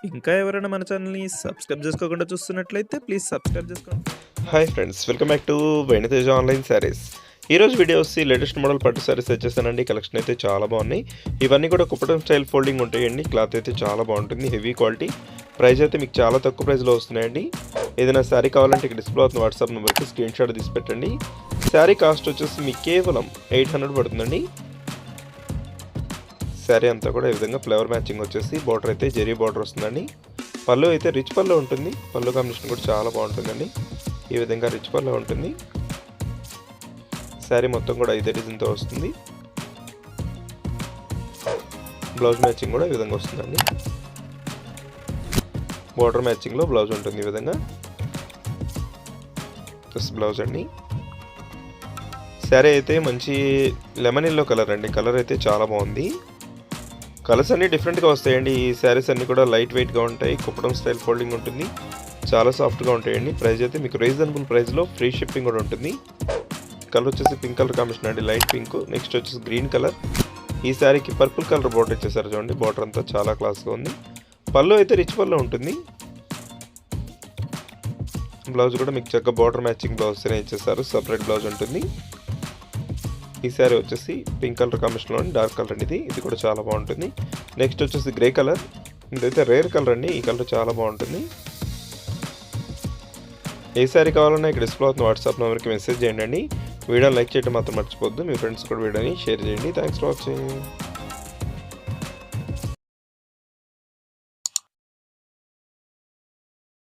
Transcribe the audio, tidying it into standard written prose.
ఇంకా ఎవరైనా మన ఛానల్‌ని సబ్స్క్రైబ్ చేసుకోకుండా చూస్తున్నట్లయితే ప్లీజ్ సబ్స్క్రైబ్ చేసుకోండి. Hi friends, welcome back to Venu Teja online saris. ఈరోజు వీడియో వచ్చి లేటెస్ట్ మోడల్ పట్టు శారీస్ వచ్చేసానండి. కలెక్షన్ అయితే చాలా బాగున్నాయి. ఇవన్నీ కూడా కుప్పటం స్టైల్ ఫోల్డింగ్ ఉంటాయండి. క్లాత్ అయితే చాలా బాగుంటుంది, హెవీ క్వాలిటీ. ప్రైస్ అయితే మీకు చాలా తక్కువ ప్రైస్లో వస్తున్నాయండి. ఏదైనా శారీ కావాలంటే ఇక్కడ డిస్ప్లే అవుతున్న వాట్సాప్ నెంబర్కి స్క్రీన్ షాట్ తీసి పెట్టండి. శారీ కాస్ట్ వచ్చేసి మీకు కేవలం 800 పడుతుందండి. శారీ అంతా కూడా ఈ విధంగా ఫ్లవర్ మ్యాచింగ్ వచ్చేసి బార్డర్ అయితే జెరీ బార్డర్ వస్తుందండి. పళ్ళు అయితే రిచ్ పళ్ళు ఉంటుంది. పళ్ళు కాంబినేషన్ కూడా చాలా బాగుంటుందండి. ఈ విధంగా రిచ్ పళ్ళు ఉంటుంది. శారీ మొత్తం కూడా ఇదే డిజైన్తో వస్తుంది. బ్లౌజ్ మ్యాచింగ్ కూడా ఈ విధంగా వస్తుందండి. బార్డర్ మ్యాచింగ్లో బ్లౌజ్ ఉంటుంది ఈ విధంగా. ప్లస్ బ్లౌజ్ అండి. శారీ అయితే మంచి లెమన్ ఎల్లో కలర్ అండి. కలర్ అయితే చాలా బాగుంది. కలర్స్ అన్నీ డిఫరెంట్గా వస్తాయండి. ఈ శారీస్ అన్నీ కూడా లైట్ వెయిట్గా ఉంటాయి. కుప్పడం స్టైల్ ఫోల్డింగ్ ఉంటుంది. చాలా సాఫ్ట్గా ఉంటాయండి. ప్రైస్ అయితే మీకు రీజనబుల్ ప్రైస్లో ఫ్రీ షిప్పింగ్ కూడా ఉంటుంది. కలర్ వచ్చేసి పింక్ కలర్ కాంబినేషన్ అండి, లైట్ పింక్. నెక్స్ట్ వచ్చేసి గ్రీన్ కలర్. ఈ శారీకి పర్పుల్ కలర్ బార్డర్ ఇచ్చేసారు చూడండి. బార్డర్ అంతా చాలా క్లాస్గా ఉంది. పళ్ళు అయితే రిచ్ పళ్ళు ఉంటుంది. బ్లౌజ్ కూడా మీకు చక్కగా బార్డర్ మ్యాచింగ్ బ్లౌజ్నే ఇచ్చేసారు. సపరేట్ బ్లౌజ్ ఉంటుంది. ఈ శారీ వచ్చేసి పింక్ కలర్ కాంబినేషన్లో డార్క్ కలర్ అండి. ఇది కూడా చాలా బాగుంటుంది. నెక్స్ట్ వచ్చేసి గ్రే కలర్. ఇదైతే రేర్ కలర్ అండి. ఈ కలర్ చాలా బాగుంటుంది. ఏ శారీ కావాలన్నా ఇక్కడ డిస్ప్లే అవుతున్న వాట్సాప్ నెంబర్కి మెసేజ్ చేయండి. వీడియోని లైక్ చేయడం మాత్రం మర్చిపోద్దు. మీ ఫ్రెండ్స్ కూడా వీడియోని షేర్ చేయండి. Thanks for watching.